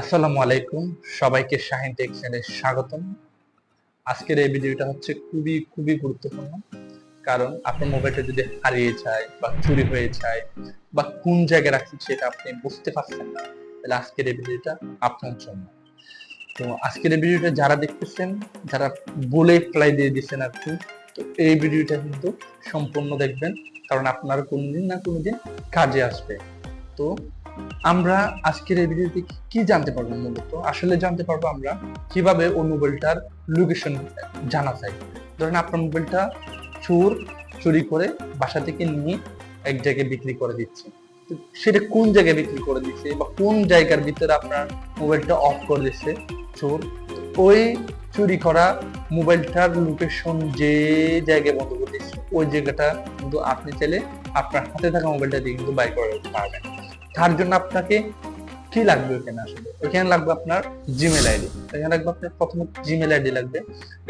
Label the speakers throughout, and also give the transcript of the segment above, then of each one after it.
Speaker 1: আসসালামু আলাইকুম, সবাইকে শাহিন টেক চ্যানেলে স্বাগতম। আজকের এই ভিডিওটা হচ্ছে খুবই খুবই গুরুত্বপূর্ণ। কারণ আপনার মোবাইলটা যদি হারিয়ে যায় বা চুরি হয়ে যায় বা কোন জায়গায় রাখছেন সেটা আপনি বুঝতে পারছেন না, তাহলে আজকের এই ভিডিওটা আপনার জন্য। তো আজকের এই ভিডিওটা যারা দেখতেছেন, যারা বলে ফেলাই দিয়ে দিচ্ছেন আর কি, তো এই ভিডিওটা কিন্তু সম্পূর্ণ দেখবেন, কারণ আপনার কোনদিন না কোনদিন কাজে আসবে। তো আমরা আজকের এই ভিডিওতে কি জানতে পারবো? মূলত আসলে জানতে পারবো আমরা কিভাবে ওই মোবাইলটার লোকেশন জানা যায়। ধরেন আপনার মোবাইলটা চোর চুরি করে বাসা থেকে নিয়ে এক জায়গায় বিক্রি করে দিচ্ছে, তো সেটা কোন জায়গায় বিক্রি করে দিচ্ছে বা কোন জায়গার ভিতরে আপনার মোবাইলটা অফ করে দিচ্ছে চোর, ওই চুরি করা মোবাইলটার লোকেশন যে জায়গায় বন্ধ করে দিচ্ছে ওই জায়গাটা কিন্তু আপনি চাইলে আপনার হাতে থাকা মোবাইলটা দিয়ে কিন্তু বাই করে দিতে পারবেন। তার জন্য আপনাকে কি লাগবে? ওখানে আসলে ওখানে লাগবে আপনার জিমেল আইডি। এখানে লাগবে আপনার প্রথমে জিমেল আইডি লাগবে,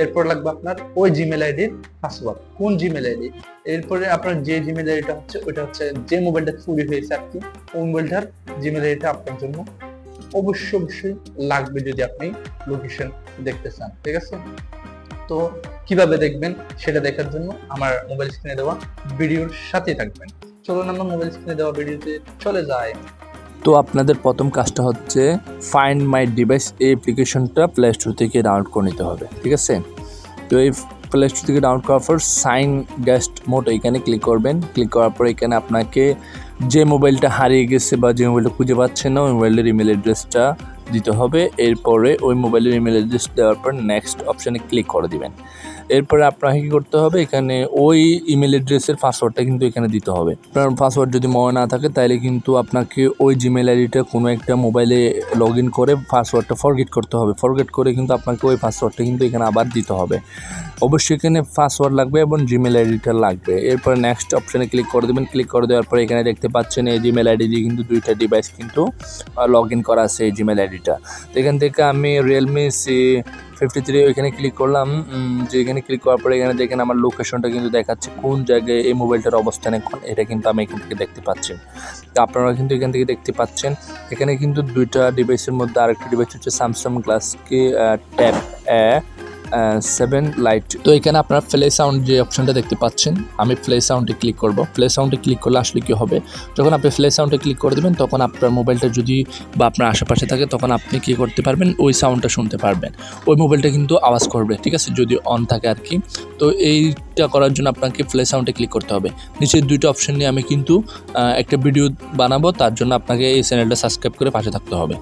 Speaker 1: এরপর লাগবে আপনার ওই জিমেল আইডির পাসওয়ার্ড। কোন জিমেল আইডি? এরপরে আপনার যে জিমেল আইডিটা হচ্ছে ওইটা হচ্ছে যে মোবাইলটা চুরি হয়েছে আর কি, ওই মোবাইলটার জিমেল আইডিটা আপনার জন্য অবশ্যই অবশ্যই লাগবে যদি আপনি লোকেশন দেখতে চান। ঠিক আছে? তো কিভাবে দেখবেন সেটা দেখার জন্য আমার মোবাইল স্ক্রিনে দেওয়া ভিডিওর সাথে থাকবেন। চলুন আমরা মোবাইল স্ক্রিনে দেওয়া ভিডিওতে চলে যাই।
Speaker 2: তো আপনাদের প্রথম কাজটা হচ্ছে ফাইন্ড মাই ডিভাইস এই অ্যাপ্লিকেশনটা প্লে স্টোর থেকে ডাউনলোড করে নিতে হবে। ঠিক আছে? তো এই প্লে স্টোর থেকে ডাউনলোড করার পর সাইন গেস্ট মোড এখানে ক্লিক করবেন। ক্লিক করার পর এখানে আপনাকে যে মোবাইলটা হারিয়ে গেছে বা যে মোবাইলটা খুঁজে পাচ্ছেন না ওই মোবাইলের ইমেল অ্যাড্রেসটা দিতে হবে। এরপরে ওই মোবাইলের ইমেল অ্যাড্রেস দেওয়ার পর নেক্সট অপশানে ক্লিক করে দিবেন। এরপরে আপনাকে কী করতে হবে, এখানে ওই ইমেল অ্যাড্রেসের পাসওয়ার্ডটা কিন্তু এখানে দিতে হবে। আপনার পাসওয়ার্ড যদি মনে না থাকে তাহলে কিন্তু আপনাকে ওই জিমেল আইডিটা কোনো একটা মোবাইলে লগ ইন করে পাসওয়ার্ডটা ফরগেট করতে হবে। ফরগেট করে কিন্তু আপনাকে ওই পাসওয়ার্ডটা কিন্তু এখানে আবার দিতে হবে। অবশ্যই এখানে পাসওয়ার্ড লাগবে এবং জিমেল আইডিটা লাগবে। এরপরে নেক্সট অপশানে ক্লিক করে দেবেন। ক্লিক করে দেওয়ার পরে এখানে দেখতে পাচ্ছেন এই জিমেল আইডি দিয়ে কিন্তু দুইটা ডিভাইস কিন্তু লগ ইন করা আছে এই জিমেল আইডিটা। তো এখান থেকে আমি রিয়েলমি C53 ওইখানে ক্লিক করলাম। যে এখানে ক্লিক করার পরে এখানে দেখেন আমার লোকেশনটা কিন্তু দেখাচ্ছে কোন জায়গায় এই মোবাইলটার অবস্থান এখন, এটা কিন্তু আমি এখান থেকে দেখতে পাচ্ছি। তো আপনারা কিন্তু এখান থেকে দেখতে পাচ্ছেন এখানে কিন্তু দুইটা ডিভাইসের মধ্যে আরেকটি ডিভাইস হচ্ছে Samsung Galaxy tab A7 light. তো এখানে আপনারা প্লে সাউন্ড যে অপশনটা দেখতে পাচ্ছেন, আমি প্লে সাউন্ডে ক্লিক করব। প্লে সাউন্ডে ক্লিক করলে আসলে কী হবে, যখন আপনি প্লে সাউন্ডে ক্লিক করে দেবেন তখন আপনার মোবাইলটা যদি বা আপনার আশেপাশে থাকে তখন আপনি কী করতে পারবেন, ওই সাউন্ডটা শুনতে পারবেন। ওই মোবাইলটা কিন্তু আওয়াজ করবে, ঠিক আছে, যদি অন থাকে আর কি। তো এইটা করার জন্য আপনাকে প্লে সাউন্ডে ক্লিক করতে হবে। নিচের দুইটা অপশন নিয়ে আমি কিন্তু একটা ভিডিও বানাবো, তার জন্য আপনাকে এই চ্যানেলটা সাবস্ক্রাইব করে পাশে থাকতে হবে।